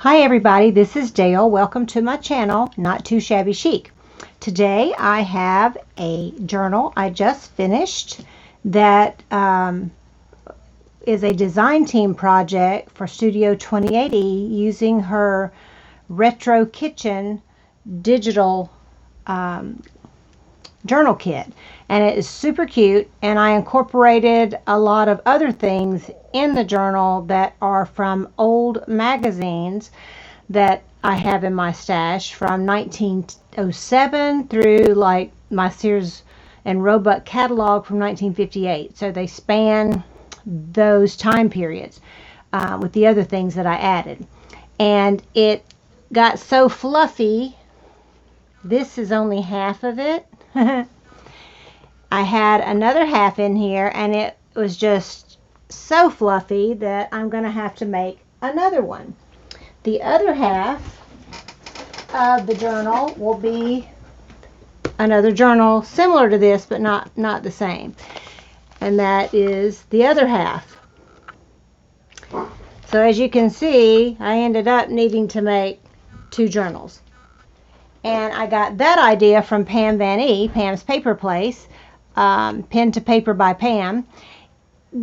Hi everybody, this is Dale. Welcome to my channel, Not Too Shabby Chic. Today I have a journal I just finished that is a design team project for Studio 2080 using her Retro Kitchen digital journal kit, and it is super cute, and I incorporated a lot of other things in the journal that are from old magazines that I have in my stash from 1907 through like my Sears and Roebuck catalog from 1958. So they span those time periods with the other things that I added, and it got so fluffy. This is only half of it. I had another half in here, and it was just so fluffy that I'm going to have to make another one. The other half of the journal will be another journal similar to this, but not the same. And that is the other half. So as you can see, I ended up needing to make two journals. And I got that idea from Pam Van E, Pam's Paper Place, Pen to Paper by Pam,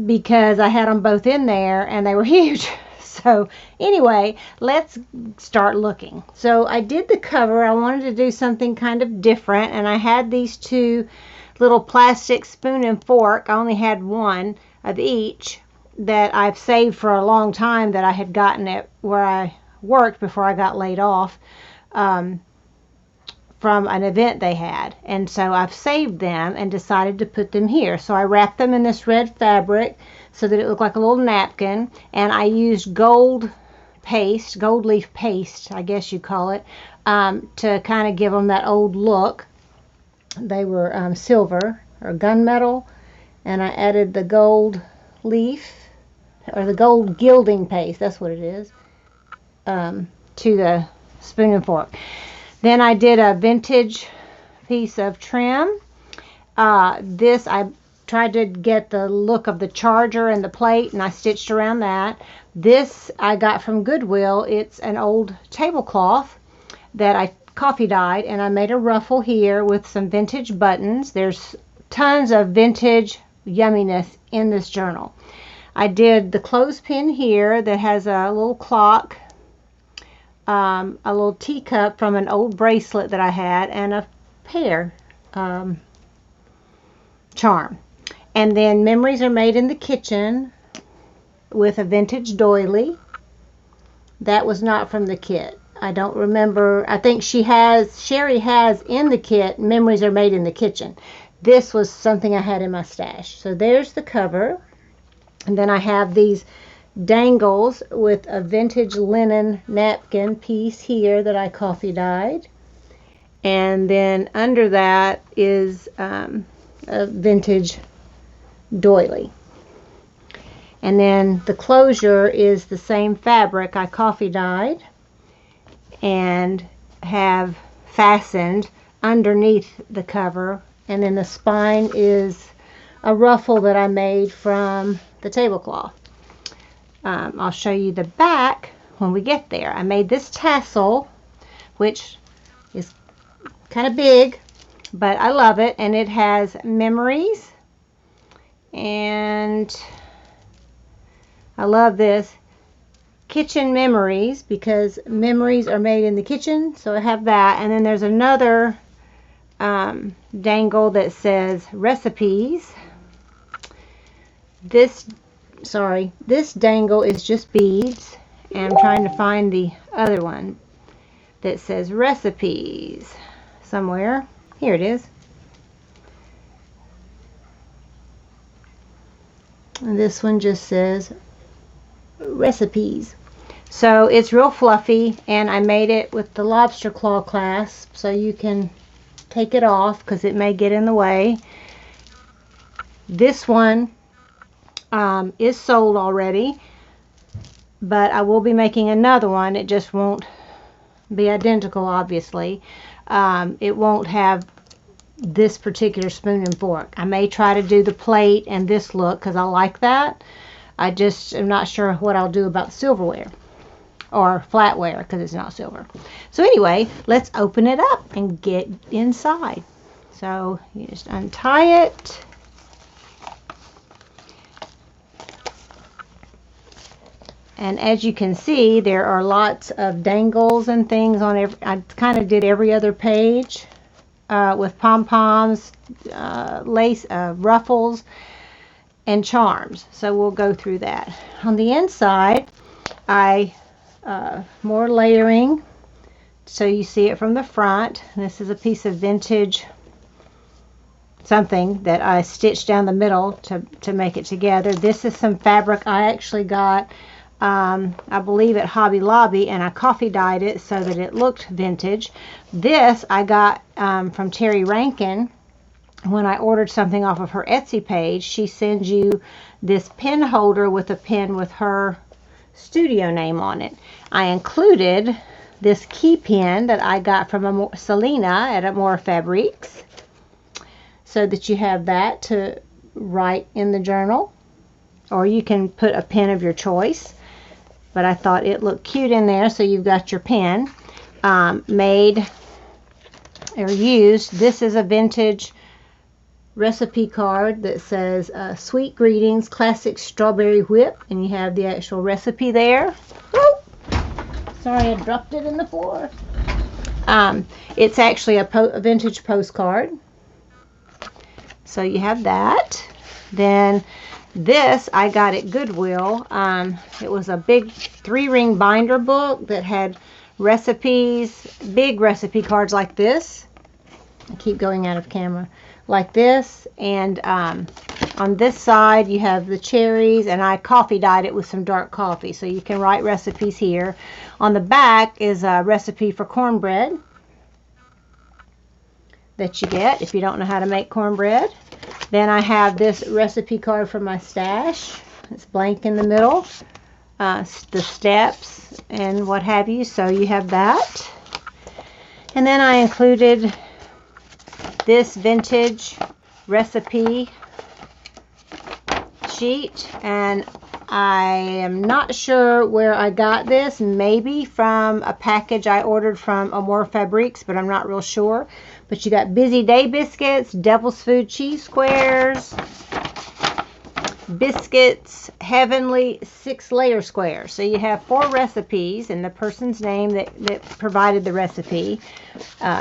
because I had them both in there and they were huge. So anyway, let's start looking. So I did the cover. I wanted to do something kind of different, and I had these two little plastic spoon and fork. I only had one of each that I've saved for a long time, that I had gotten at where I worked before I got laid off. From an event they had, and so I've saved them and decided to put them here. So I wrapped them in this red fabric so that it looked like a little napkin, and I used gold paste, gold leaf paste, I guess you call it, to kind of give them that old look. They were silver or gunmetal, and I added the gold leaf, or the gold gilding paste, that's what it is, to the spoon and fork. Then I did a vintage piece of trim. This, I tried to get the look of the charger and the plate, and I stitched around that. This I got from Goodwill. It's an old tablecloth that I coffee dyed, and I made a ruffle here with some vintage buttons. There's tons of vintage yumminess in this journal. I did the clothespin here that has a little clock, a little teacup from an old bracelet that I had, and a pear charm. And then Memories Are Made in the Kitchen with a vintage doily. That was not from the kit. I don't remember. I think Sherry has in the kit Memories Are Made in the Kitchen. This was something I had in my stash. So there's the cover. And then I have these dangles with a vintage linen napkin piece here that I coffee dyed, and then under that is a vintage doily, and then the closure is the same fabric I coffee dyed and have fastened underneath the cover, and then the spine is a ruffle that I made from the tablecloth. I'll show you the back when we get there. I made this tassel, which is kind of big, but I love it, and it has memories, and I love this, kitchen memories, because memories are made in the kitchen, so I have that. And then there's another dangle that says recipes. This dangle is just beads, and I'm trying to find the other one that says recipes somewhere. Here it is. And this one just says recipes. So it's real fluffy, and I made it with the lobster claw clasp, so you can take it off because it may get in the way. This one is sold already, but I will be making another one. It just won't be identical, obviously. It won't have this particular spoon and fork. I may try to do the plate and this look because I like that. I just am not sure what I'll do about the silverware. or flatware because it's not silver. So anyway, let's open it up and get inside. So you just untie it. And as you can see, there are lots of dangles and things on every, I kind of did every other page with pom-poms, lace, ruffles, and charms. So we'll go through that. On the inside, more layering, so you see it from the front. This is a piece of vintage something that I stitched down the middle to make it together. This is some fabric I actually got, I believe at Hobby Lobby, and I coffee dyed it so that it looked vintage. This I got from Terry Rankin. When I ordered something off of her Etsy page, she sends you this pen holder with a pen with her studio name on it. I included this key pen that I got from Selena at AmourFabriques, so that you have that to write in the journal, or you can put a pen of your choice. But I thought it looked cute in there, so you've got your pen made or used. This is a vintage recipe card that says Sweet Greetings Classic Strawberry Whip, and you have the actual recipe there. Woo! Sorry, I dropped it in the floor. It's actually a vintage postcard, so you have that. Then this I got at Goodwill. It was a big 3-ring binder book that had recipes, big recipe cards like this. I keep going out of camera. Like this, and on this side you have the cherries, and I coffee dyed it with some dark coffee, so you can write recipes here. On the back is a recipe for cornbread that you get if you don't know how to make cornbread. Then I have this recipe card from my stash. It's blank in the middle, the steps and what have you, so you have that. And then I included this vintage recipe sheet, and I am not sure where I got this. Maybe from a package I ordered from AmourFabriques, but I'm not real sure. But you got Busy Day biscuits, Devil's Food cheese squares, biscuits, Heavenly 6-layer squares. So you have 4 recipes and the person's name that provided the recipe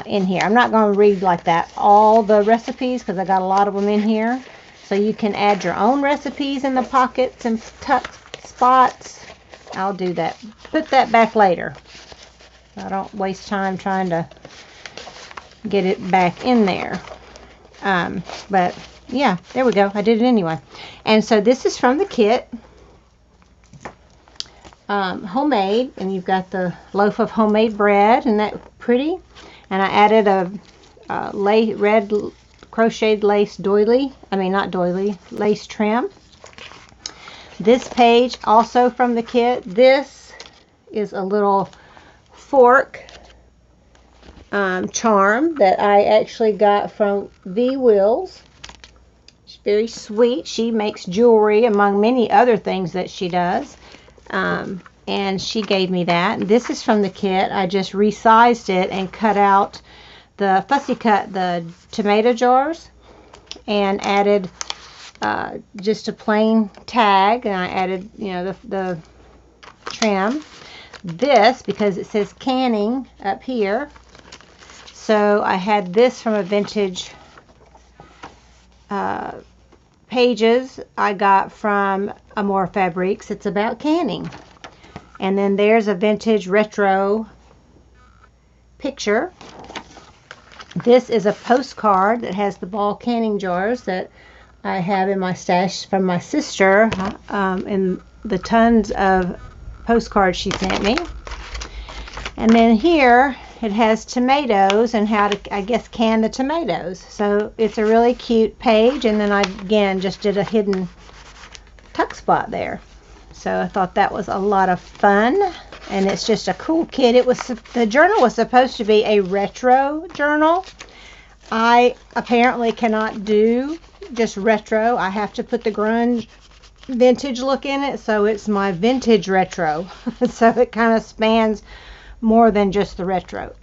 in here. I'm not going to read like that all the recipes because I got a lot of them in here. So you can add your own recipes in the pockets and tuck spots. I'll do that. Put that back later. I don't waste time trying to get it back in there. But yeah, there we go. I did it anyway. And so this is from the kit. Homemade, and you've got the loaf of homemade bread, and that pretty. And I added a red crocheted lace doily. I mean, not doily, lace trim. This page also from the kit. This is a little fork charm that I actually got from V Wills. She's very sweet. She makes jewelry among many other things that she does. And she gave me that. This is from the kit. I just resized it and cut out the fussy cut the tomato jars and added just a plain tag, and I added, you know, the trim. This, because it says canning up here, so I had this from a vintage pages I got from AmourFabriques. It's about canning. And then there's a vintage retro picture. This is a postcard that has the ball canning jars that I have in my stash from my sister in the tons of postcards she sent me. And then here it has tomatoes and how to, I guess, can the tomatoes. So it's a really cute page, and then I again just did a hidden tuck spot there. So I thought that was a lot of fun, and it's just a cool kit. It was, the journal was supposed to be a retro journal. I apparently cannot do just retro. I have to put the grunge vintage look in it, so it's my vintage retro. So it kind of spans more than just the retro.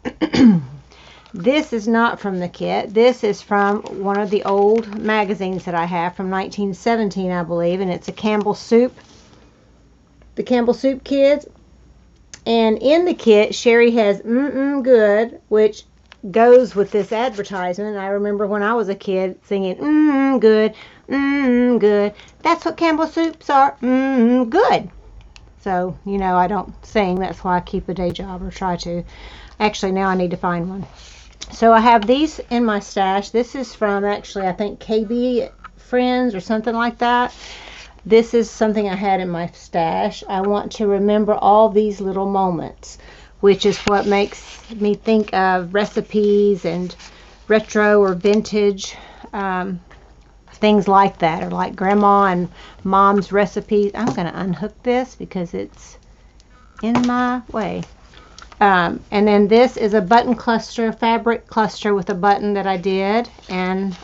This is not from the kit. This is from one of the old magazines that I have from 1917, I believe, and it's a Campbell Soup. The Campbell Soup Kids. And in the kit, Sherry has Good, which goes with this advertisement. I remember when I was a kid singing Good, good. That's what Campbell Soups are, good. So, you know, I don't sing. That's why I keep a day job, or try to. Actually, now I need to find one. So I have these in my stash. This is from, actually, I think KB Friends or something like that. This is something I had in my stash. I want to remember all these little moments, which is what makes me think of recipes and retro or vintage things like that, or like grandma and mom's recipes. I'm going to unhook this because it's in my way. And then this is a button cluster, fabric cluster with a button that I did, and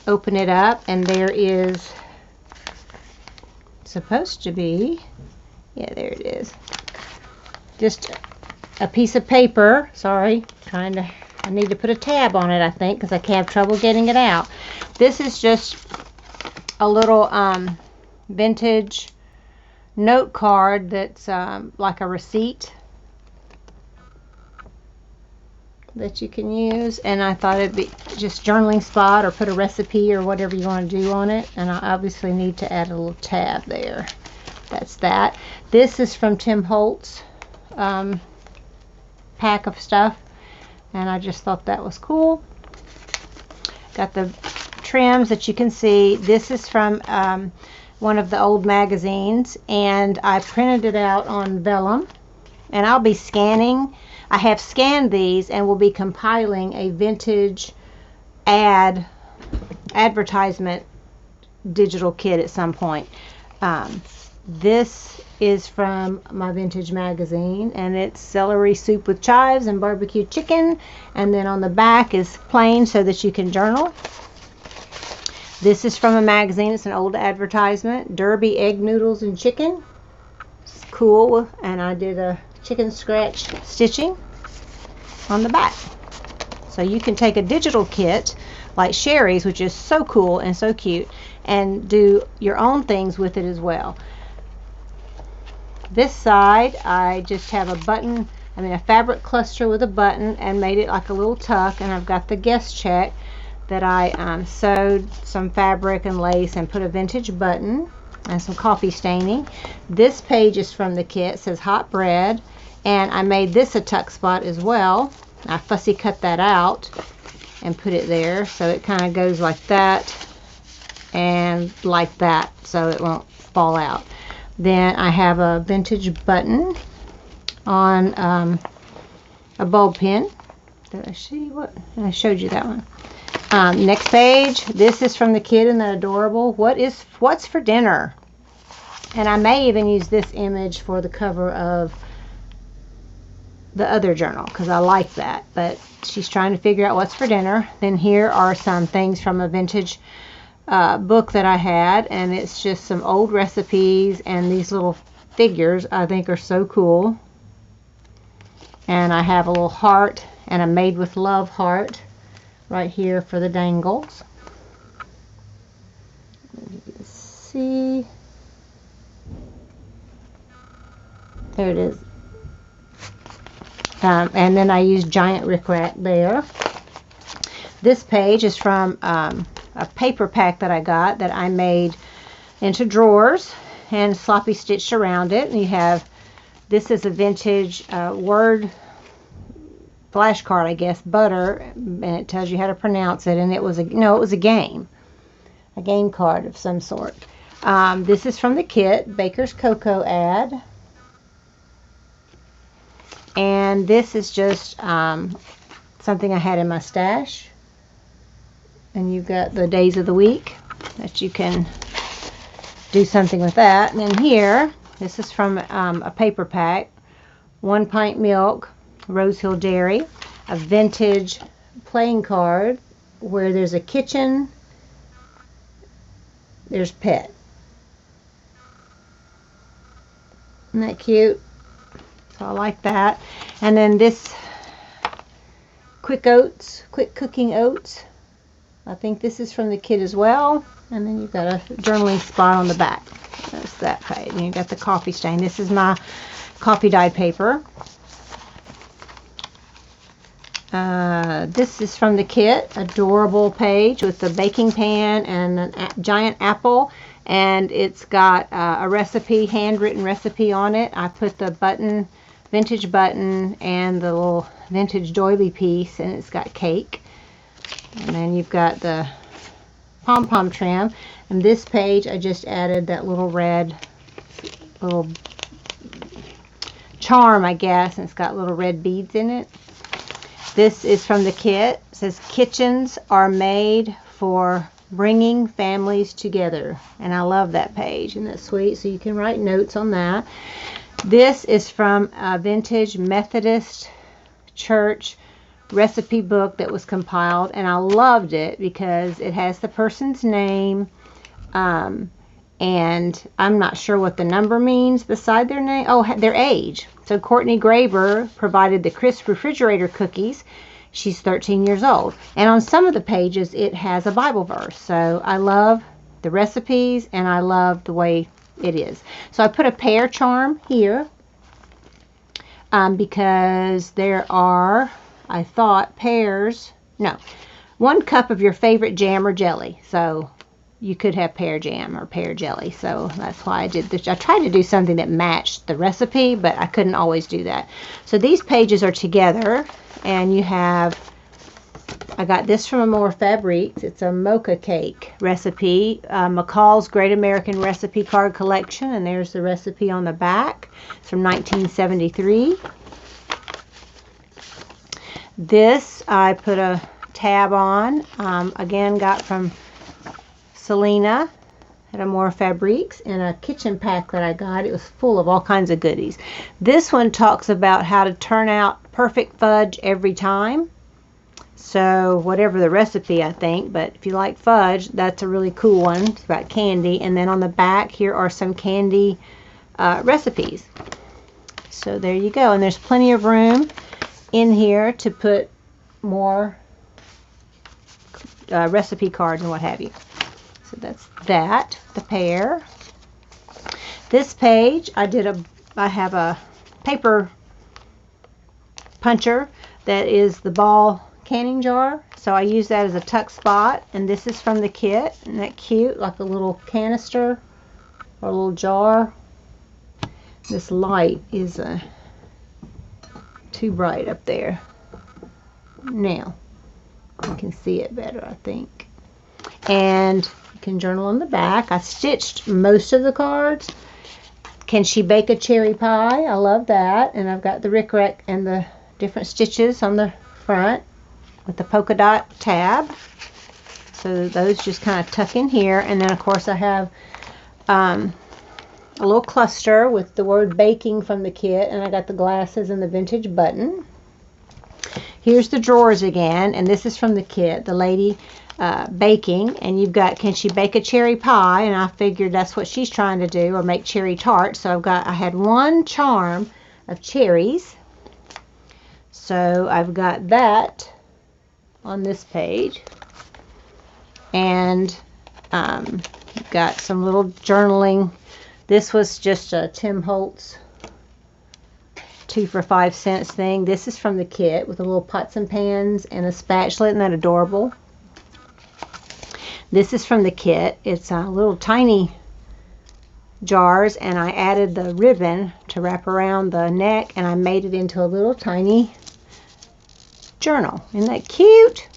open it up, and there is supposed to be, yeah, there it is, just a piece of paper. Sorry, I need to put a tab on it, I think, because I have trouble getting it out. This is just a little vintage note card that's like a receipt that you can use, and I thought it'd be just journaling spot, or put a recipe or whatever you want to do on it. And I obviously need to add a little tab there. That's that. This is from Tim Holtz pack of stuff, and I just thought that was cool. Got the trims that you can see. This is from one of the old magazines, and I printed it out on vellum, and I'll be scanning. I have scanned these and will be compiling a vintage advertisement digital kit at some point. This is from my vintage magazine, and it's celery soup with chives and barbecue chicken, and then on the back is plain so that you can journal. This is from a magazine. It's an old advertisement. Derby egg noodles and chicken. It's cool, and I did a chicken scratch stitching on the back. So you can take a digital kit like Sherry's, which is so cool and so cute, and do your own things with it as well. This side, I just have a button, a fabric cluster with a button, and made it like a little tuck, and I've got the guest check that I sewed some fabric and lace and put a vintage button and some coffee staining. This page is from the kit. It says hot bread, and I made this a tuck spot as well. I fussy cut that out and put it there, so it kind of goes like that and like that, so it won't fall out. Then I have a vintage button on a bulb pin. Did I see what? I showed you that one. Next page. This is from the kid in the adorable What's for Dinner? And I may even use this image for the cover of the other journal, because I like that. But she's trying to figure out what's for dinner. Then here are some things from a vintage book that I had, and it's just some old recipes, and these little figures I think are so cool. And I have a little heart and a made with love heart right here for the dangles. You can see, there it is. And then I use giant rickrack there. This page is from a paper pack that I got that I made into drawers and sloppy stitched around it. And you have, this is a vintage word flashcard, I guess, butter, and it tells you how to pronounce it. And it was a game card of some sort. This is from the kit, Baker's Cocoa ad. And this is just something I had in my stash. And you've got the days of the week that you can do something with that. And then here, this is from a paper pack, 1 pint milk, Rose Hill Dairy, a vintage playing card where there's a kitchen there's Pet. Isn't that cute? So I like that. And then this quick cooking oats. I think this is from the kit as well. And then you've got a journaling spot on the back. That's that page. And you've got the coffee stain. This is my coffee dyed paper. This is from the kit. Adorable page with the baking pan and a giant apple. And it's got a recipe, handwritten recipe on it. I put the button, vintage button, and the little vintage doily piece, and it's got cake. And then you've got the pom-pom trim. And this page, I just added that little red little charm, I guess, and it's got little red beads in it. This is from the kit. It says, kitchens are made for bringing families together. And I love that page. Isn't that sweet? So you can write notes on that. This is from a vintage Methodist church recipe book that was compiled, and I loved it because it has the person's name, and I'm not sure what the number means beside their name. Oh, their age. So Courtney Graber provided the crisp refrigerator cookies. She's 13 years old. And on some of the pages, it has a Bible verse. So I love the recipes, and I love the way it is. So I put a pear charm here because there are, I thought, pears. No, 1 cup of your favorite jam or jelly. So you could have pear jam or pear jelly. So that's why I did this. I tried to do something that matched the recipe, but I couldn't always do that. So these pages are together, and you have, I got this from AmourFabriques. It's a mocha cake recipe, McCall's Great American Recipe Card Collection, and there's the recipe on the back. It's from 1973. This I put a tab on, again got from Selena at AmourFabriques, and a kitchen pack that I got. It was full of all kinds of goodies. This one talks about how to turn out perfect fudge every time. So whatever the recipe, I think, but if you like fudge, that's a really cool one. It's about candy. And then on the back here are some candy recipes. So there you go. And there's plenty of room in here to put more recipe cards and what have you. So that's that, the pear. This page, I have a paper puncher that is the ball canning jar. So I use that as a tuck spot. And this is from the kit. Isn't that cute? Like a little canister or a little jar. This light is too bright up there. Now, you can see it better, I think. And you can journal on the back. I stitched most of the cards. Can she bake a cherry pie? I love that. And I've got the rickrack and the different stitches on the front with the polka dot tab. So those just kind of tuck in here. And then, of course, I have a little cluster with the word baking from the kit. And I got the glasses and the vintage button. Here's the drawers again. And this is from the kit. The lady baking, and you've got, can she bake a cherry pie? And I figured that's what she's trying to do, or make cherry tarts. So I had 1 charm of cherries. So I've got that on this page. And got some little journaling. This was just a Tim Holtz 2 for 5 cents thing. This is from the kit with the little pots and pans and a spatula. Isn't that adorable? This is from the kit. It's little tiny jars, and I added the ribbon to wrap around the neck, and I made it into a little tiny journal. Isn't that cute?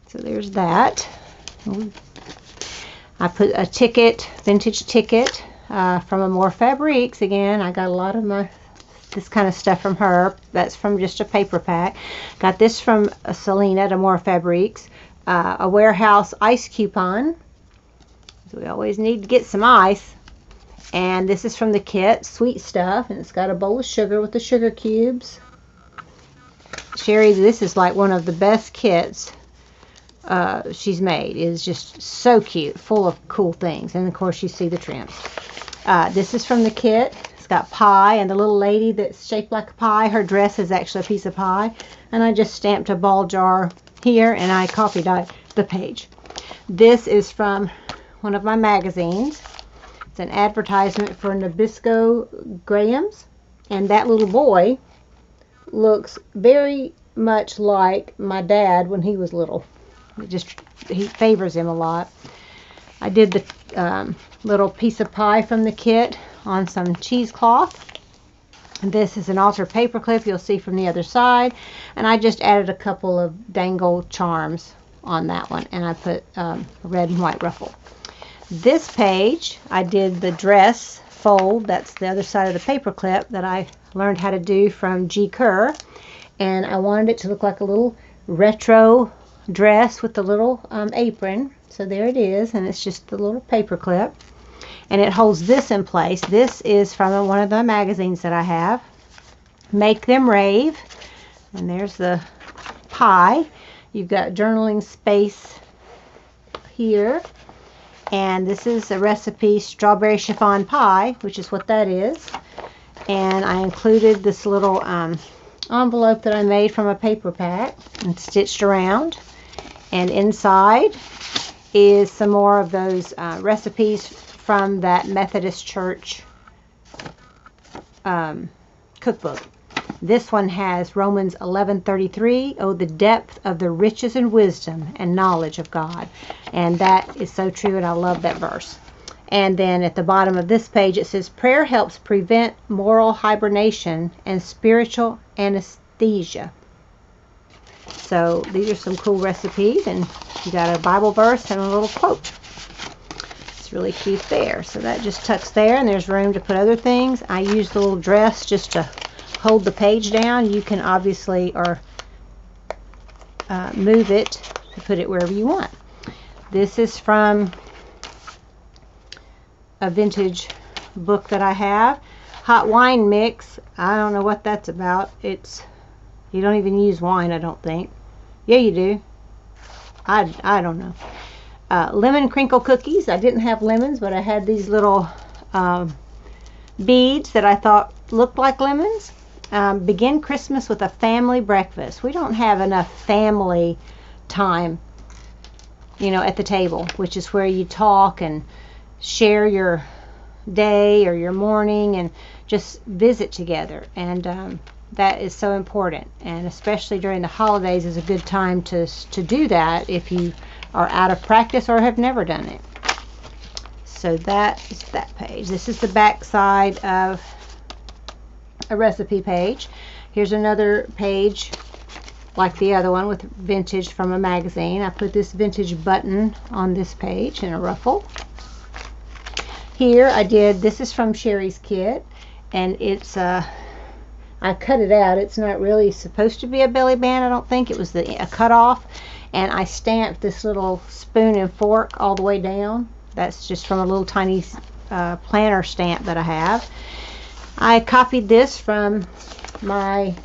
So there's that. I put a ticket, vintage ticket from AmourFabriques. Again, I got a lot of this kind of stuff from her. That's from just a paper pack. Got this from Selena at AmourFabriques. A warehouse ice coupon. So we always need to get some ice. And this is from the kit, Sweet Stuff. And it's got a bowl of sugar with the sugar cubes. Sherry, this is like one of the best kits she's made. It is just so cute, full of cool things. And of course you see the trims. This is from the kit. It's got pie, and the little lady that's shaped like a pie, her dress is actually a piece of pie. And I just stamped a ball jar here, and I coffee-dyed the page. This is from one of my magazines. It's an advertisement for Nabisco Grahams, and that little boy looks very much like my dad when he was little. He favors him a lot. I did the little piece of pie from the kit on some cheesecloth. And this is an altered paper clip you'll see from the other side. And I just added a couple of dangle charms on that one. And I put a red and white ruffle. This page, I did the dress fold. That's the other side of the paper clip that I learned how to do from G. Kerr. And I wanted it to look like a little retro dress with a little apron. So there it is, and it's just the little paper clip. And it holds this in place. This is from one of the magazines that I have. Make Them Rave. And there's the pie. You've got journaling space here. And this is a recipe, strawberry chiffon pie, which is what that is. And I included this little envelope that I made from a paper pack and stitched around. And inside is some more of those recipes from that Methodist Church cookbook. This one has Romans 11:33. Oh, the depth of the riches and wisdom and knowledge of God. And that is so true, and I love that verse. And then at the bottom of this page it says, prayer helps prevent moral hibernation and spiritual anesthesia. So these are some cool recipes, and you got a Bible verse and a little quote. It's really cute there. So that just tucks there, and there's room to put other things. I use the little dress just to hold the page down. You can obviously move it to put it wherever you want. This is from a vintage book that I have. Hot wine mix. I don't know what that's about. You don't even use wine, I don't think. Yeah, you do. I don't know. Lemon crinkle cookies. I didn't have lemons, but I had these little beads that I thought looked like lemons. Begin Christmas with a family breakfast. We don't have enough family time, at the table, which is where you talk and share your day or your morning and just visit together. And that is so important, and especially during the holidays is a good time to do that if you are out of practice or have never done it. So that is that page. This is the back side of a recipe page. Here's another page like the other one with vintage from a magazine. I put this vintage button on this page in a ruffle. Here this is from Sherry's kit, and it's I cut it out. It's not really supposed to be a belly band, I don't think. It was a cutoff, and I stamped this little spoon and fork all the way down. That's just from a little tiny planner stamp that I have. I copied this from my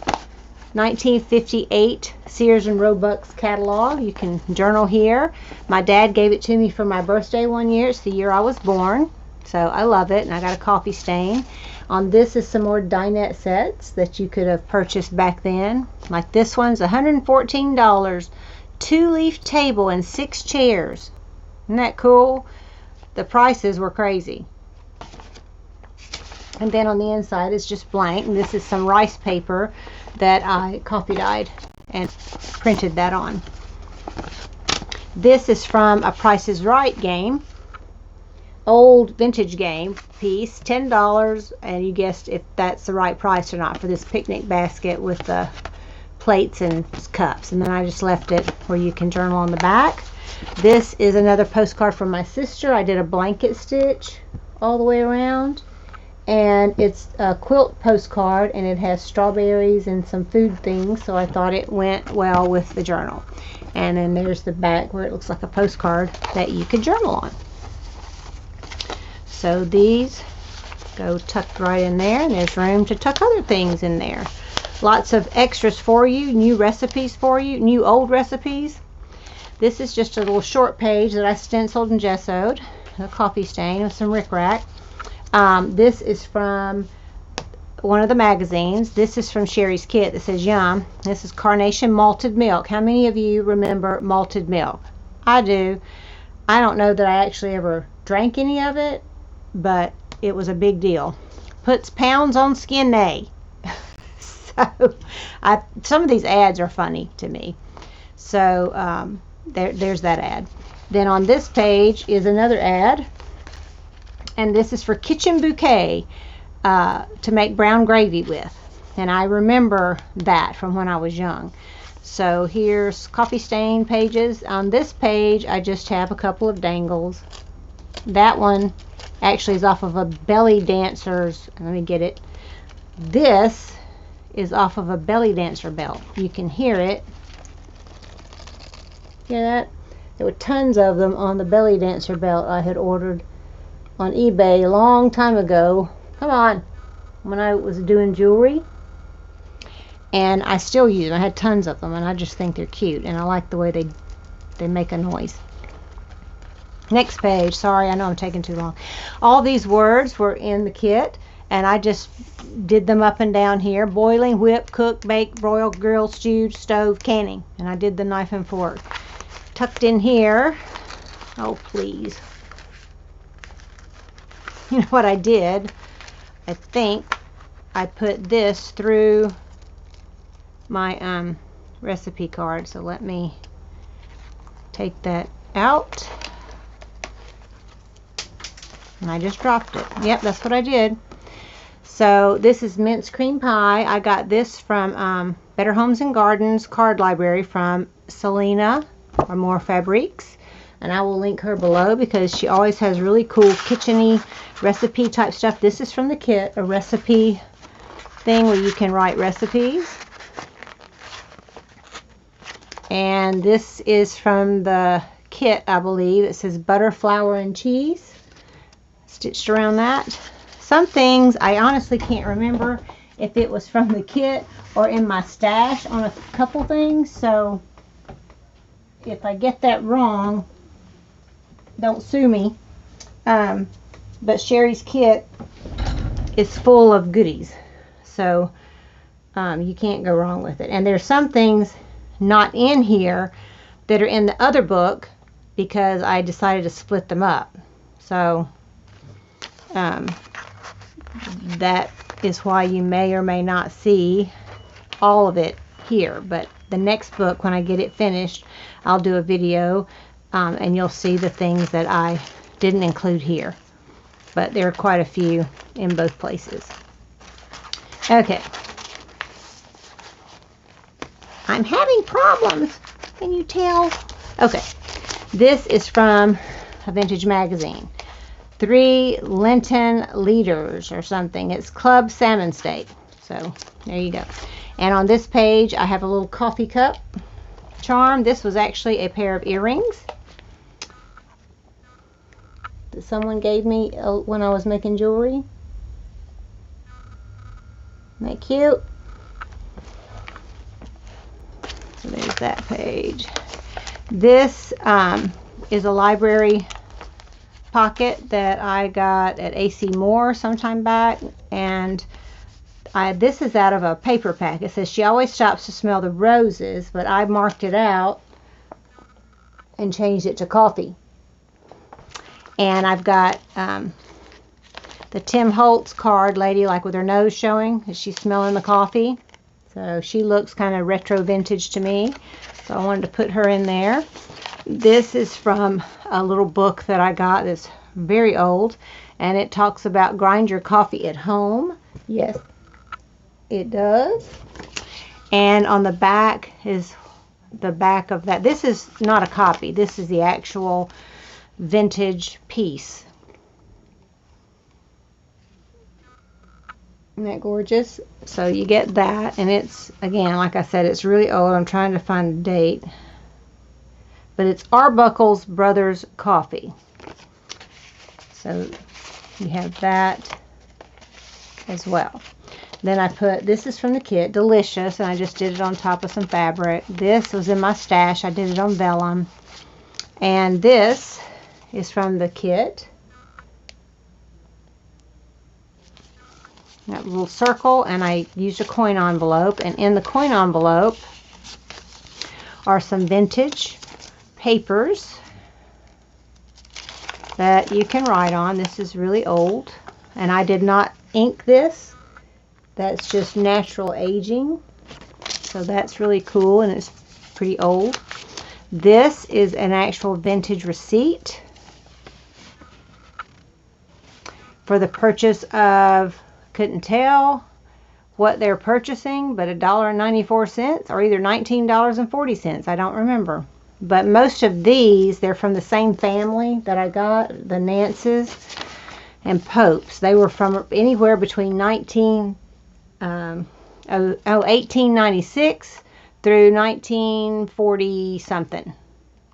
1958 Sears and Roebuck's catalog. You can journal here. My dad gave it to me for my birthday one year. It's the year I was born, so I love it, and I got a coffee stain. On this is some more dinette sets that you could have purchased back then. Like this one's $114. 2-leaf table and 6 chairs. Isn't that cool? The prices were crazy. And then on the inside is just blank. And this is some rice paper that I coffee-dyed and printed that on. This is from a Price is Right game. Old vintage game piece, $10, and you guessed if that's the right price or not for this picnic basket with the plates and cups. And then I just left it where you can journal on the back. This is another postcard from my sister. I did a blanket stitch all the way around, and it's a quilt postcard, and it has strawberries and some food things, so I thought it went well with the journal. And then there's the back where it looks like a postcard that you could journal on. So these go tucked right in there, and there's room to tuck other things in there. Lots of extras for you, new recipes for you, new old recipes. This is just a little short page that I stenciled and gessoed, a coffee stain with some rickrack. This is from one of the magazines. This is from Sherry's Kit that says Yum. This is Carnation Malted Milk. How many of you remember malted milk? I do. I don't know that I actually ever drank any of it, but it was a big deal. Puts pounds on skin, nay. So some of these ads are funny to me. So there's that ad. Then on this page is another ad, and this is for Kitchen Bouquet to make brown gravy with. And I remember that from when I was young. So here's coffee stain pages. On this page I just have a couple of dangles. That one actually is off of a belly dancer's, let me get it. This is off of a belly dancer belt. You can hear it. Hear that? There were tons of them on the belly dancer belt I had ordered on eBay a long time ago. Come on. When I was doing jewelry. And I still use them. I had tons of them, and I just think they're cute, and I like the way they make a noise. Next page. Sorry, I know I'm taking too long. All these words were in the kit, and I just did them up and down here. Boiling, whip, cook, bake, broil, grill, stew, stove, canning. And I did the knife and fork. Tucked in here. Oh, please. You know what I did? I think I put this through my recipe card. So let me take that out. And I just dropped it. Yep, that's what I did. So this is minced cream pie. I got this from Better Homes and Gardens card library from Selena, AmourFabriques. And I will link her below because she always has really cool kitchen-y recipe type stuff. This is from the kit, a recipe thing where you can write recipes. And this is from the kit, I believe. It says butter, flour, and cheese. Stitched around that. Some things I honestly can't remember if it was from the kit or in my stash on a couple things. So if I get that wrong, don't sue me. But Sherry's Kit is full of goodies. So you can't go wrong with it. And there's some things not in here that are in the other book because I decided to split them up. So that is why you may or may not see all of it here. But the next book, when I get it finished, I'll do a video and you'll see the things that I didn't include here. But there are quite a few in both places. Okay. I'm having problems. Can you tell? Okay. This is from a vintage magazine. 3 Lenten Leaders or something. It's Club Salmon Steak. So there you go. And on this page I have a little coffee cup charm. This was actually a pair of earrings that someone gave me when I was making jewelry. Isn't that cute? So there's that page. This is a library pocket that I got at AC Moore sometime back, and this is out of a paper pack. It says she always stops to smell the roses, but I marked it out and changed it to coffee. And I've got the Tim Holtz card lady, like with her nose showing. Is she smelling the coffee? So she looks kind of retro vintage to me. So I wanted to put her in there. This is from a little book that I got that's very old. And it talks about grind your coffee at home. Yes, it does. And on the back is the back of that. This is not a copy. This is the actual vintage piece. Isn't that gorgeous? So you get that, and it's, again, like I said, it's really old. I'm trying to find a date, but it's Arbuckle's Brothers Coffee. So you have that as well. Then I put, this is from the kit, Delicious, and I just did it on top of some fabric. This was in my stash. I did it on vellum. And this is from the kit. That little circle, and I used a coin envelope, and in the coin envelope are some vintage papers that you can write on. This is really old, and I did not ink this. That's just natural aging, so that's really cool, and it's pretty old. This is an actual vintage receipt for the purchase of, couldn't tell what they're purchasing, but $1.94 or either $19.40. I don't remember. But most of these, they're from the same family that I got, the Nances and Popes. They were from anywhere between 1896 through 1940 something.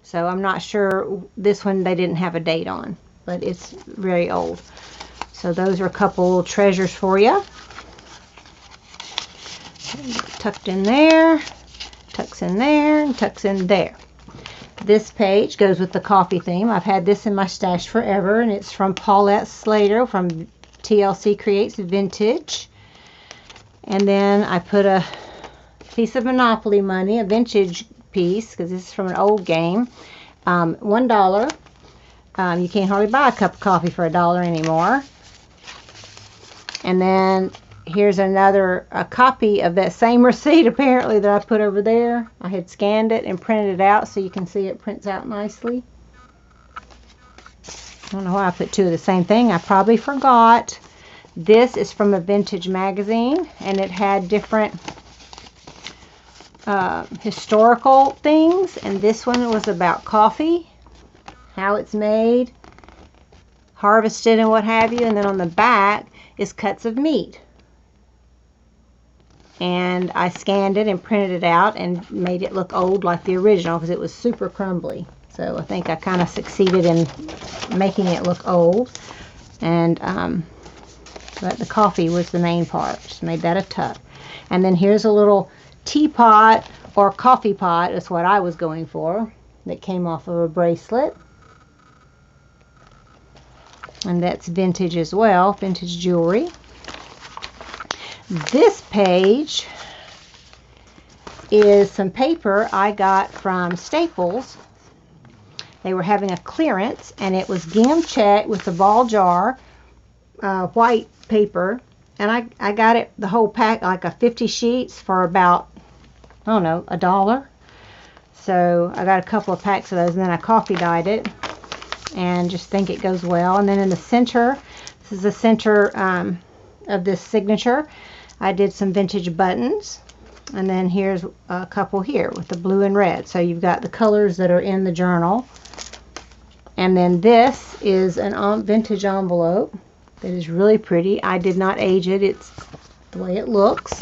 So I'm not sure. This one they didn't have a date on, but it's very old. So those are a couple treasures for you. Tucked in there, tucks in there, and tucks in there. This page goes with the coffee theme. I've had this in my stash forever, and it's from Paulette Slater from TLC Creates Vintage. And then I put a piece of Monopoly money, a vintage piece, because this is from an old game. $1. You can't hardly buy a cup of coffee for $1 anymore. And then here's a copy of that same receipt, apparently, that I put over there. I had scanned it and printed it out so you can see it prints out nicely. I don't know why I put two of the same thing. I probably forgot. This is from a vintage magazine, and it had different historical things, and this one was about coffee, how it's made, harvested, and what have you. And then on the back is cuts of meat. And I scanned it and printed it out and made it look old like the original because it was super crumbly. So I think I kind of succeeded in making it look old. And but the coffee was the main part. Just made that a tuck. And then here's a little teapot or coffee pot, is what I was going for, that came off of a bracelet. And that's vintage as well, vintage jewelry. This page is some paper I got from Staples. They were having a clearance, and it was gingham check with the ball jar, white paper. And I got it, the whole pack, like a 50 sheets for about, I don't know, $1. So I got a couple of packs of those, and then I coffee dyed it. And just think it goes well. And then in the center, this is the center of this signature, I did some vintage buttons. And then here's a couple here with the blue and red. So you've got the colors that are in the journal. And then this is an vintage envelope that is really pretty. I did not age it. It's the way it looks.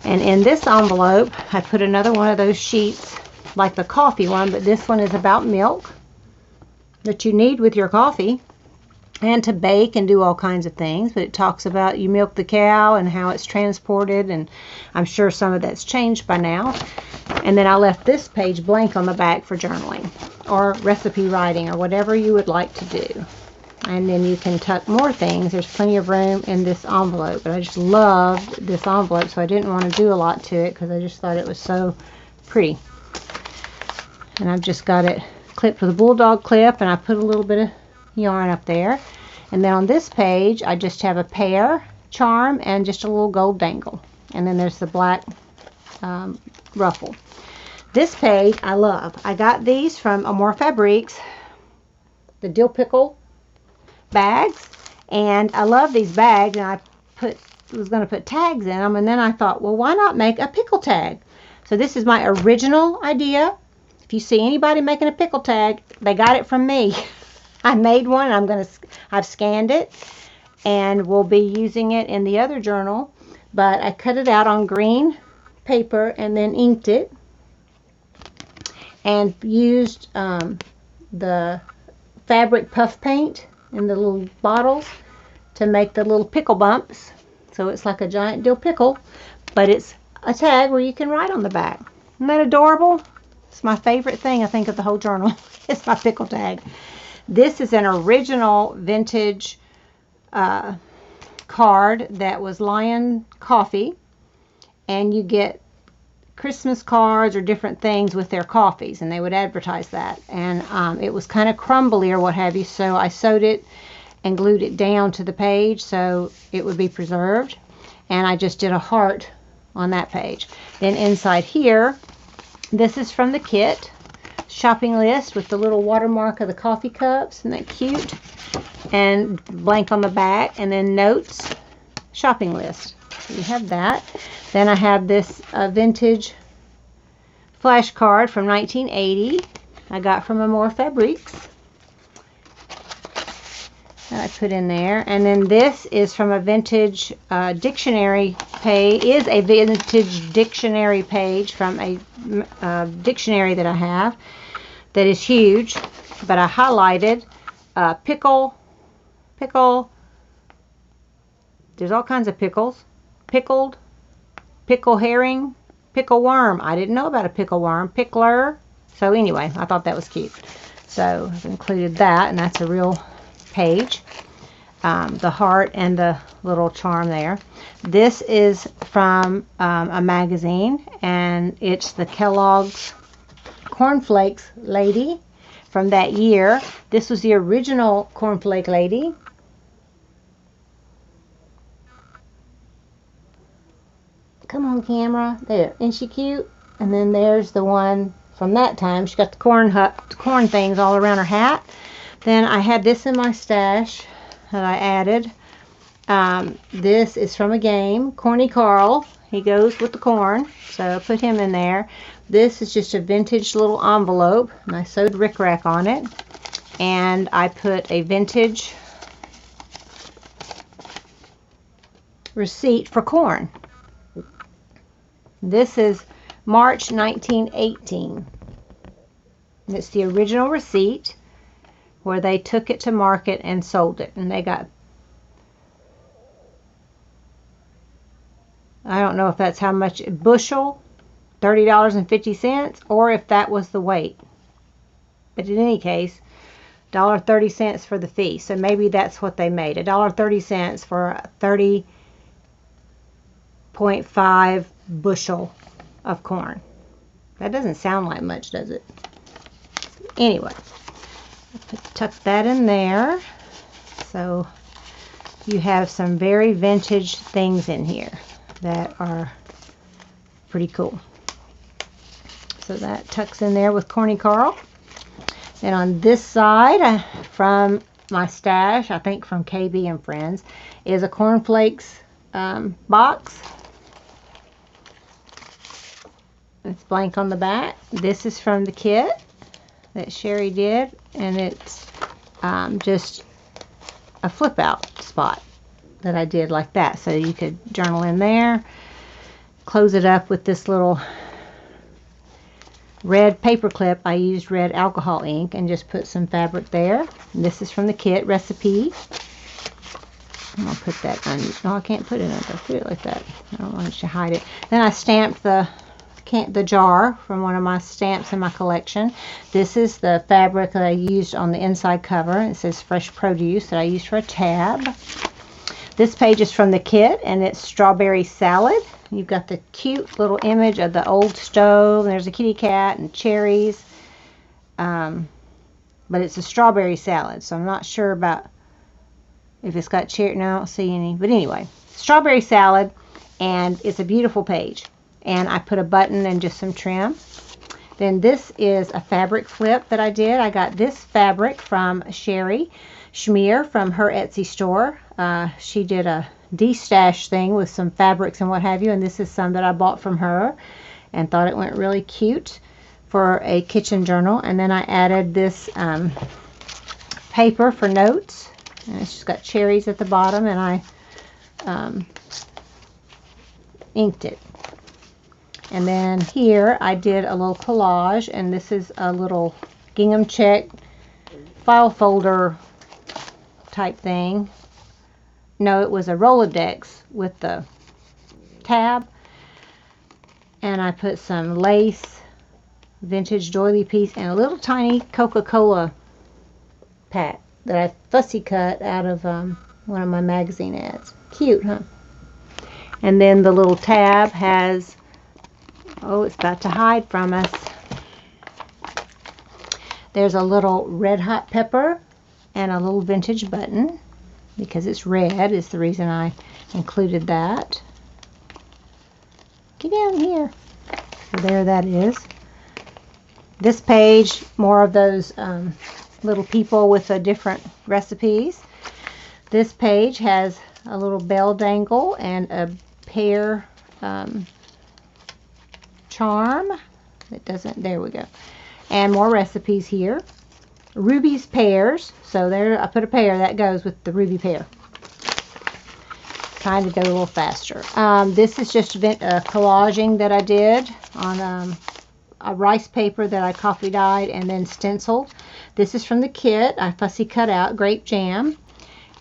And in this envelope, I put another one of those sheets like the coffee one, but this one is about milk that you need with your coffee and to bake and do all kinds of things. But it talks about you milk the cow and how it's transported, and I'm sure some of that's changed by now. And then I left this page blank on the back for journaling or recipe writing or whatever you would like to do. And then you can tuck more things. There's plenty of room in this envelope, but I just loved this envelope, so I didn't want to do a lot to it because I just thought it was so pretty. And I've just got it clipped with a bulldog clip, and I put a little bit of yarn up there. And then on this page I just have a pear charm and just a little gold dangle, and then there's the black ruffle. This page I love. I got these from AmourFabriques, the dill pickle bags, and I love these bags, and I was going to put tags in them, and then I thought, well, why not make a pickle tag? So this is my original idea. If you see anybody making a pickle tag, they got it from me. I made one. I've scanned it, and we'll be using it in the other journal. But I cut it out on green paper and then inked it, and used the fabric puff paint in the little bottles to make the little pickle bumps. So it's like a giant dill pickle, but it's a tag where you can write on the back. Isn't that adorable? It's my favorite thing, I think, of the whole journal. It's my pickle tag. This is an original vintage card that was Lion Coffee, and you get Christmas cards or different things with their coffees, and they would advertise that. And it was kind of crumbly or what have you, so I sewed it and glued it down to the page so it would be preserved. And I just did a heart on that page. Then inside here, this is from the kit shopping list with the little watermark of the coffee cups. Isn't that cute? And blank on the back, and then notes, shopping list. So you have that. Then I have this vintage flashcard from 1980 I got from AmourFabriques that I put in there. And then this is from a vintage dictionary page, is a vintage dictionary page from a dictionary that I have that is huge, but I highlighted pickle, there's all kinds of pickles, pickled, pickle herring, pickle worm. I didn't know about a pickle worm, pickler. So anyway, I thought that was cute. So I've included that, and that's a real page. The heart and the little charm there. This is from a magazine, and it's the Kellogg's Cornflakes Lady from that year. This was the original Cornflake Lady. Come on, camera. There. Isn't she cute? And then there's the one from that time. She got the corn things all around her hat. Then I had this in my stash that I added. This is from a game. Corny Carl. He goes with the corn. So I put him in there. This is just a vintage little envelope. And I sewed rickrack on it. And I put a vintage receipt for corn. This is March 1918. It's the original receipt where they took it to market and sold it. And they got, I don't know if that's how much, bushel, $30.50, or if that was the weight. But in any case, $1.30 for the fee. So maybe that's what they made, $1.30 for 30.5 bushel of corn. That doesn't sound like much, does it? Anyway, tuck that in there. So you have some very vintage things in here that are pretty cool. So that tucks in there with Corny Carl. And on this side, from my stash, I think from KB and Friends, is a cornflakes box. It's blank on the back. This is from the kit that Sherry did, and it's just a flip out spot that I did like that, so you could journal in there. Close it up with this little red paper clip. I used red alcohol ink and just put some fabric there. And this is from the kit recipe. I'm gonna put that on. No, I can't put it under. Put it like that. I don't want to hide it. Then I stamped the jar from one of my stamps in my collection. This is the fabric that I used on the inside cover. It says fresh produce that I used for a tab. This page is from the kit, and it's strawberry salad. You've got the cute little image of the old stove. There's a kitty cat and cherries. But it's a strawberry salad, so I'm not sure about if it's got cherry. No, I don't see any. But anyway, strawberry salad, and it's a beautiful page. And I put a button and just some trim. Then this is a fabric flip that I did. I got this fabric from Sherry Schmier from her Etsy store. She did a de-stash thing with some fabrics and what have you, and this is some that I bought from her and thought it went really cute for a kitchen journal. And then I added this paper for notes, and it's just got cherries at the bottom, and I inked it. And then here I did a little collage, and this is a little gingham check file folder type thing. No, it was a Rolodex with the tab, and I put some lace vintage doily piece, and a little tiny Coca-Cola pack that I fussy cut out of one of my magazine ads. Cute, huh? And then the little tab has, oh, it's about to hide from us. There's a little red hot pepper and a little vintage button, because it's red is the reason I included that. Get down here. So there that is. This page, more of those little people with different recipes. This page has a little bell dangle and a pear charm. It doesn't, there we go. And more recipes here. Ruby's pears. So there, I put a pear that goes with the ruby pear. Trying to go a little faster. This is just collaging that I did on a rice paper that I coffee dyed and then stenciled. This is from the kit. I fussy cut out grape jam,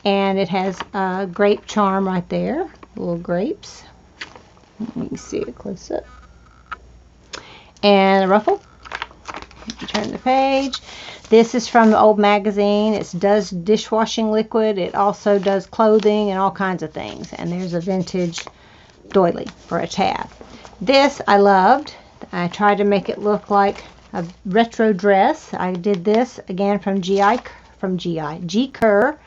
and it has a grape charm right there, little grapes. You can see it close up. And a ruffle. Turn the page. This is from the old magazine. It does dishwashing liquid. It also does clothing and all kinds of things. And there's a vintage doily for a tab. This I loved. I tried to make it look like a retro dress. I did this again from G. Kerr.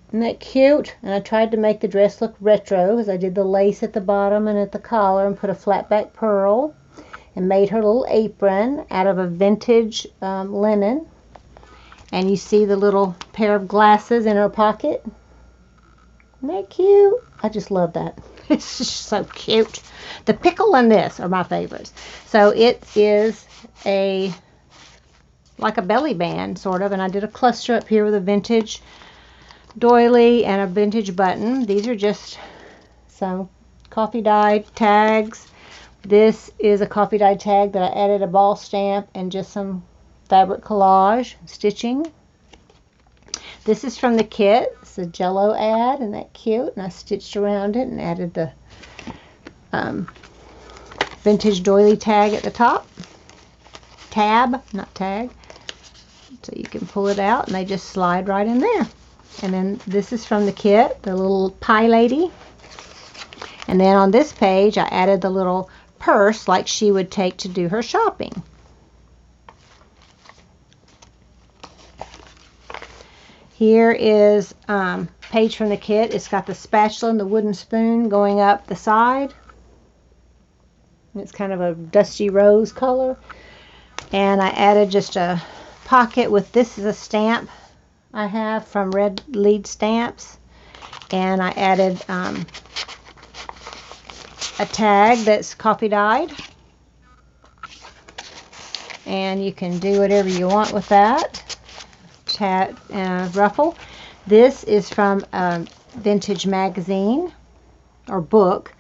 Isn't that cute? And I tried to make the dress look retro because I did the lace at the bottom and at the collar and put a flat back pearl. And made her little apron out of a vintage linen. And you see the little pair of glasses in her pocket. Isn't that cute? I just love that. It's just so cute. The pickle and this are my favorites. So it is like a belly band, sort of. And I did a cluster up here with a vintage doily and a vintage button. These are just some coffee dyed tags. This is a coffee dye tag that I added a ball stamp and just some fabric collage stitching. This is from the kit. It's a Jello ad, and that cute. And I stitched around it and added the vintage doily tag at the top. Tab, not tag. So you can pull it out and they just slide right in there. And then this is from the kit, the little pie lady. And then on this page I added the little purse like she would take to do her shopping. Here is page from the kit. It's got the spatula and the wooden spoon going up the side. It's kind of a dusty rose color. And I added just a pocket with, this is a stamp I have from Red Lead Stamps. And I added a tag that's coffee dyed, and you can do whatever you want with that. Ruffle. This is from a vintage magazine or book.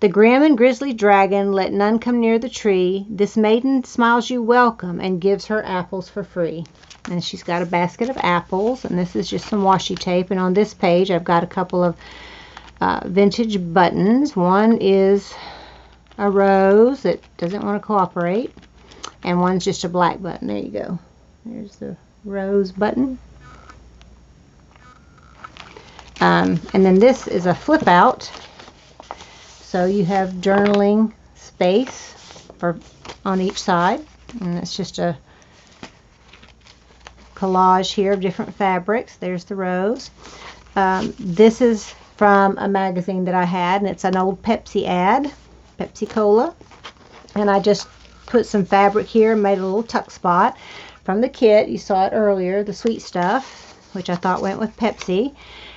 The grim and grisly dragon, let none come near the tree. This maiden smiles you welcome and gives her apples for free. And she's got a basket of apples, and this is just some washi tape. And on this page I've got a couple of vintage buttons. One is a rose that doesn't want to cooperate, and one's just a black button. There you go. There's the rose button. And then this is a flip out, so you have journaling space on each side, and it's just a collage here of different fabrics. There's the rose. This is from a magazine that I had, and it's an old Pepsi ad, Pepsi Cola, and I just put some fabric here and made a little tuck spot from the kit. You saw it earlier, the sweet stuff, which I thought went with Pepsi.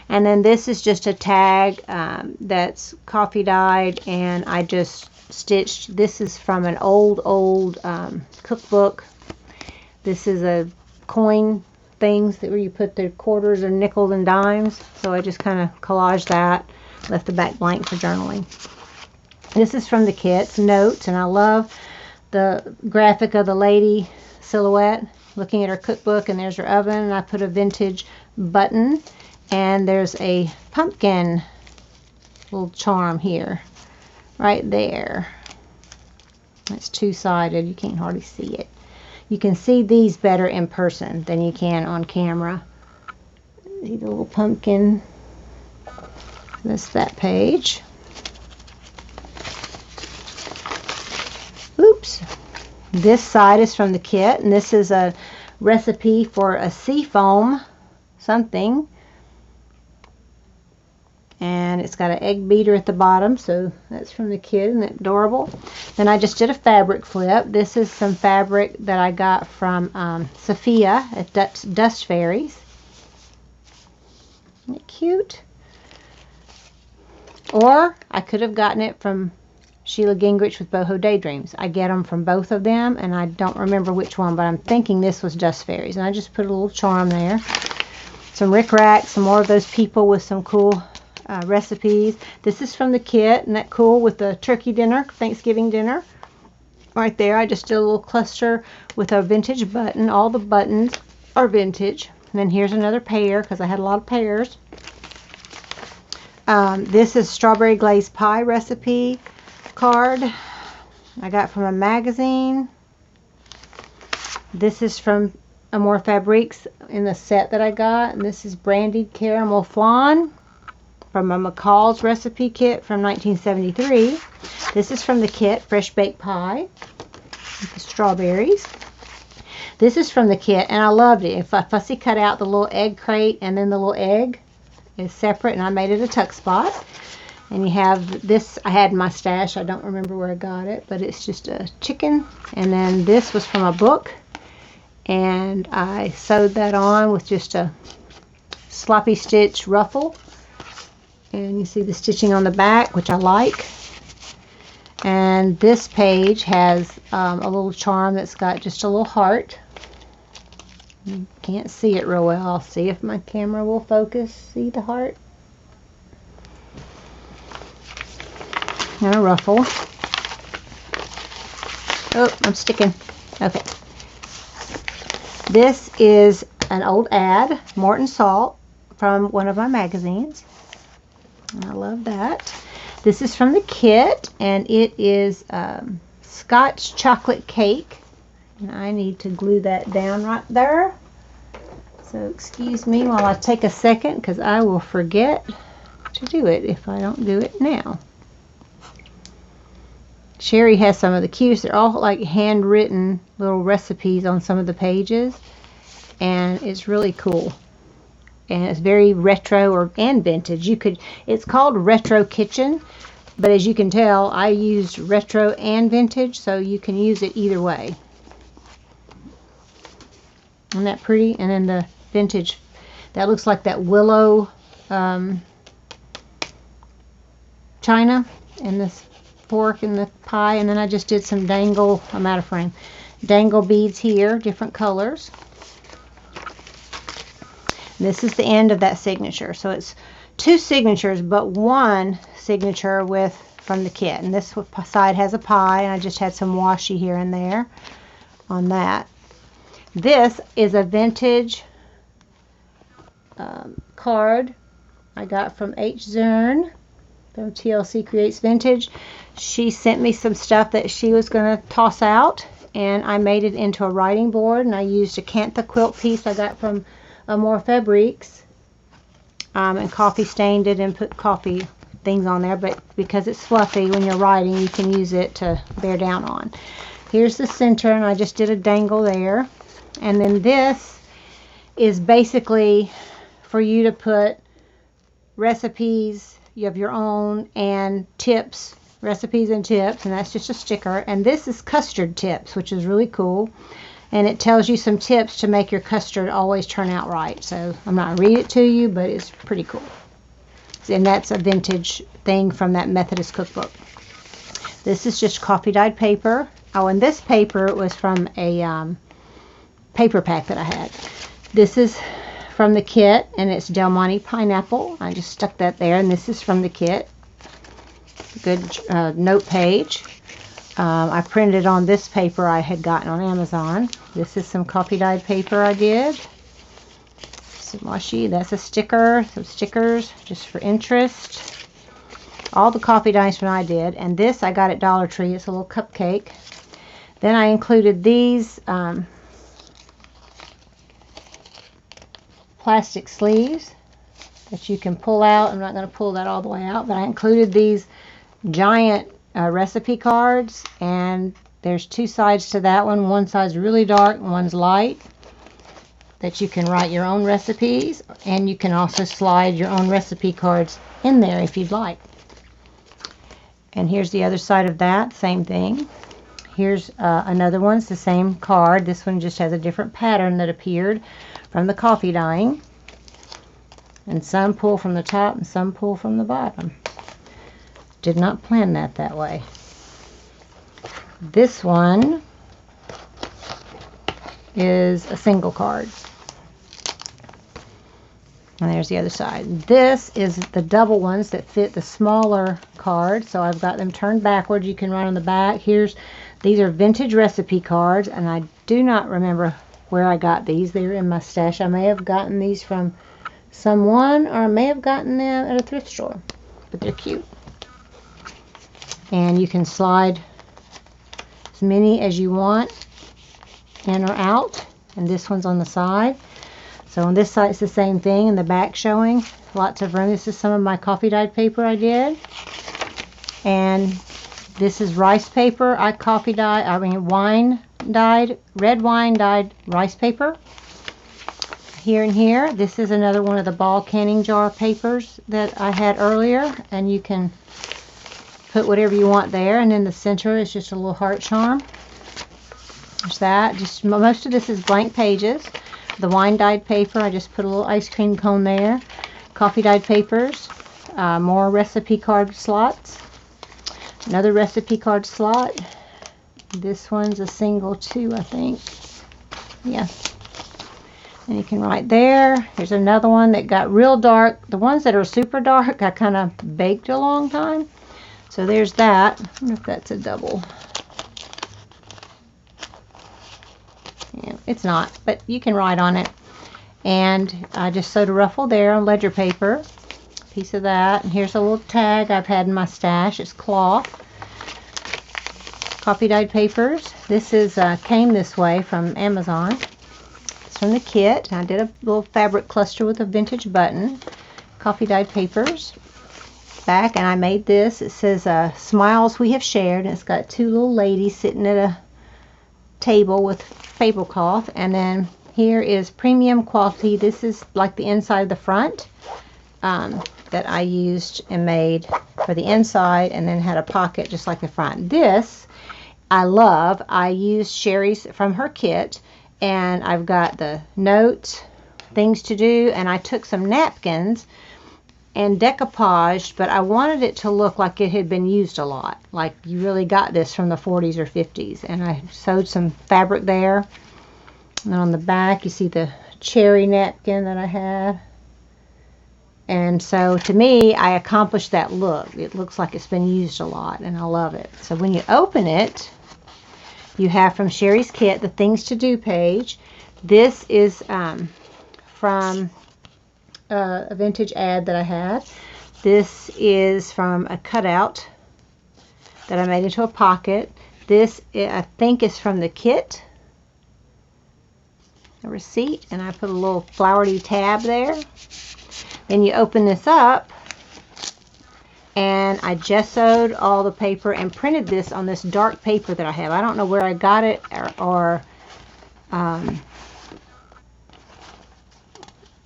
And then this is just a tag that's coffee dyed, and I just stitched. This is from an old cookbook. This is a coin things that where you put the quarters or nickels and dimes. So I just kind of collaged that, left the back blank for journaling. This is from the kit's notes, and I love the graphic of the lady silhouette looking at her cookbook, and there's her oven, and I put a vintage button, and there's a pumpkin little charm here right there. It's two-sided. You can't hardly see it. You can see these better in person than you can on camera. See the little pumpkin. That's that page. Oops. This side is from the kit, and this is a recipe for a sea foam something. And it's got an egg beater at the bottom, so that's from the kit. Isn't that adorable? Then I just did a fabric flip. This is some fabric that I got from Sophia at Dust Fairies. Isn't it cute? Or I could have gotten it from Sheila Gingrich with Boho Daydreams. I get them from both of them, and I don't remember which one, but I'm thinking this was Dust Fairies. And I just put a little charm there. Some rickrack, some more of those people with some cool recipes. This is from the kit. Isn't that cool, with the turkey dinner, Thanksgiving dinner? Right there, I just did a little cluster with a vintage button. All the buttons are vintage. And then here's another pair, because I had a lot of pairs. This is strawberry glazed pie recipe card I got from a magazine. This is from AmourFabriques in the set that I got. And this is brandied caramel flan from a McCall's recipe kit from 1973. This is from the kit, fresh baked pie with the strawberries. This is from the kit, and I loved it. If I fussy cut out the little egg crate, and then the little egg is separate, and I made it a tuck spot. And you have this, I had in my stash, I don't remember where I got it, but it's just a chicken. And then this was from a book, and I sewed that on with just a sloppy stitch ruffle. And you see the stitching on the back, which I like. And this page has a little charm that's got just a little heart. You can't see it real well. I'll see if my camera will focus. See the heart? And a ruffle. Oh, I'm sticking. Okay. This is an old ad, Morton Salt, from one of my magazines. I love that. This is from the kit, and it is Scotch chocolate cake. And I need to glue that down right there. So excuse me while I take a second, because I will forget to do it if I don't do it now. Sherry has some of the cutest. They're all like handwritten little recipes on some of the pages, and it's really cool. And it's very retro and vintage. It's called Retro Kitchen, but as you can tell, I used retro and vintage, so you can use it either way. Isn't that pretty? And then the vintage, that looks like that willow china, and this fork and the pie. And then I just did some dangle, I'm out of frame, dangle beads here, different colors. This is the end of that signature. So it's two signatures, but one signature from the kit. And this side has a pie, and I just had some washi here and there on that. This is a vintage card I got from H. Zern from TLC Creates Vintage. She sent me some stuff that she was going to toss out, and I made it into a writing board, and I used a Cantha quilt piece I got from AmourFabriques, and coffee stained it and put coffee things on there, but because it's fluffy, when you're writing you can use it to bear down on. Here's the center, and I just did a dangle there. And then this is basically for you to put recipes, you have your own, and tips, recipes and tips, and that's just a sticker. And this is custard tips, which is really cool. And it tells you some tips to make your custard always turn out right. So I'm not going to read it to you, but it's pretty cool. And that's a vintage thing from that Methodist cookbook. This is just coffee dyed paper. Oh, and this paper was from a paper pack that I had. This is from the kit, and it's Del Monte pineapple. I just stuck that there, and this is from the kit. Good note page. I printed on this paper I had gotten on Amazon. This is some coffee dyed paper I did. Some washi. That's a sticker. Some stickers just for interest. All the coffee dyes from I did. And this I got at Dollar Tree. It's a little cupcake. Then I included these plastic sleeves that you can pull out. I'm not going to pull that all the way out, but I included these giant recipe cards, and there's two sides to that one. One side's really dark and one's light, that you can write your own recipes, and you can also slide your own recipe cards in there if you'd like. And here's the other side of that, same thing. Here's another one. It's the same card. This one just has a different pattern that appeared from the coffee dyeing. And some pull from the top and some pull from the bottom. Did not plan that way. This one is a single card. And there's the other side. This is the double ones that fit the smaller card. So I've got them turned backwards. You can write on the back. These are vintage recipe cards, and I do not remember where I got these. They're in my stash. I may have gotten these from someone, or I may have gotten them at a thrift store. But they're cute. And you can slide as many as you want in or out. And this one's on the side. So on this side it's the same thing, and the back showing. Lots of room. This is some of my coffee dyed paper I did. And this is rice paper. Red wine dyed rice paper. Here and here. This is another one of the ball canning jar papers that I had earlier. And you can put whatever you want there. And in the center is just a little heart charm. There's that. Just most of this is blank pages. The wine dyed paper, I just put a little ice cream cone there. Coffee dyed papers. More recipe card slots. Another recipe card slot. This one's a single too, I think. Yeah. And you can write there. There's another one that got real dark. The ones that are super dark, I kind of baked a long time. So there's that. I wonder if that's a double. Yeah, it's not, but you can write on it. And I just sewed a ruffle there on ledger paper. Piece of that. And here's a little tag I've had in my stash. It's cloth. Coffee dyed papers. This is came this way from Amazon. It's from the kit. I did a little fabric cluster with a vintage button. Coffee dyed papers. Back, and I made this. It says Smiles We Have Shared. And it's got two little ladies sitting at a table with tablecloth. And then here is premium quality. This is like the inside of the front. That I used and made for the inside, and then had a pocket just like the front. This I love. I used Sherry's from her kit, and I've got the notes, things to do, and I took some napkins and decoupaged, but I wanted it to look like it had been used a lot, like you really got this from the 40s or 50s. And I sewed some fabric there, and then on the back you see the cherry napkin that I had. And so to me, I accomplished that look. It looks like it's been used a lot, and I love it. So when you open it, you have from Sherry's kit the things to do page. This is from a vintage ad that I had. This is from a cutout that I made into a pocket. This I think is from the kit. A receipt, and I put a little flowery tab there. Then you open this up, and I gessoed all the paper and printed this on this dark paper that I have. I don't know where I got it or how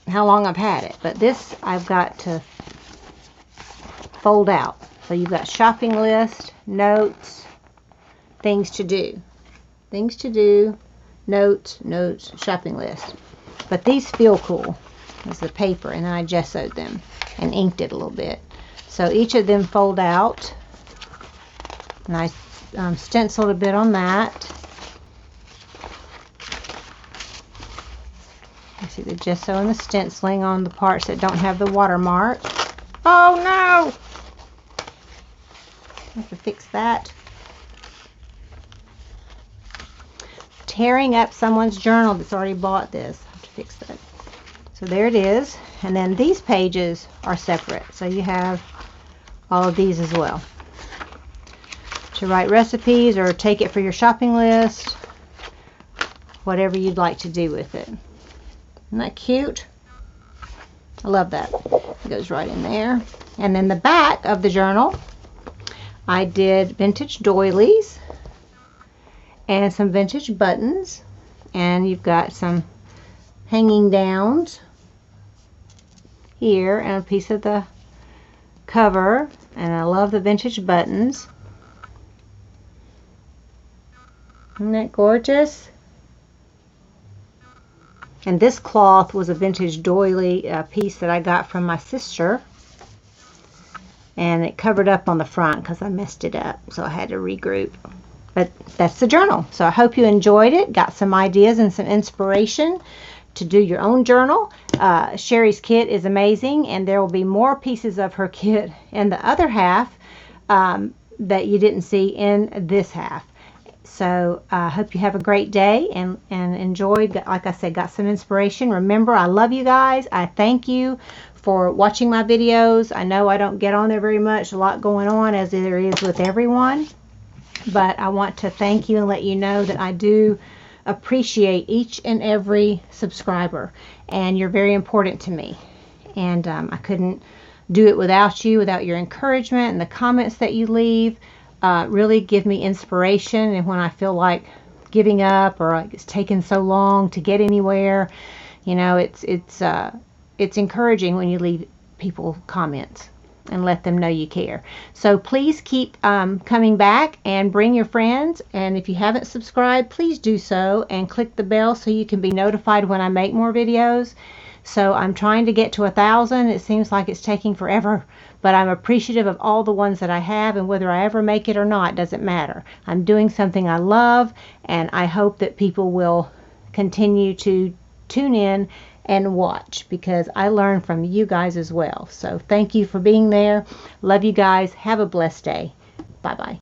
long I've had it, but this I've got to fold out. So you've got shopping list, notes, things to do, notes, shopping list. But these feel cool. Is the paper, and then I gessoed them and inked it a little bit. So each of them fold out, and I stenciled a bit on that. You see the gesso and the stenciling on the parts that don't have the watermark. Oh no! I have to fix that. Tearing up someone's journal that's already bought this. I have to fix that. So there it is, and then these pages are separate. So you have all of these as well. to write recipes or take it for your shopping list, whatever you'd like to do with it. Isn't that cute? I love that. It goes right in there. And then the back of the journal, I did vintage doilies and some vintage buttons, and you've got some hanging downs here and a piece of the cover, and I love the vintage buttons. Isn't that gorgeous? And this cloth was a vintage doily piece that I got from my sister, and it covered up on the front because I messed it up, so I had to regroup. But that's the journal. So I hope you enjoyed it, got some ideas and some inspiration to do your own journal. Sherry's kit is amazing, and there will be more pieces of her kit in the other half that you didn't see in this half. So I hope you have a great day and enjoyed. Like I said, got some inspiration. Remember, I love you guys. I thank you for watching my videos. I know I don't get on there very much, a lot going on as there is with everyone, but I want to thank you and let you know that I do appreciate each and every subscriber, and you're very important to me, and I couldn't do it without you, without your encouragement, and the comments that you leave really give me inspiration. And when I feel like giving up or like it's taken so long to get anywhere, you know, it's encouraging when you leave people comments and let them know you care. So please keep coming back and bring your friends, and if you haven't subscribed, please do so and click the bell so you can be notified when I make more videos. So I'm trying to get to 1,000. It seems like it's taking forever, but I'm appreciative of all the ones that I have, and whether I ever make it or not doesn't matter. I'm doing something I love, and I hope that people will continue to tune in and watch, because I learn from you guys as well. So thank you for being there. Love you guys. Have a blessed day. Bye-bye.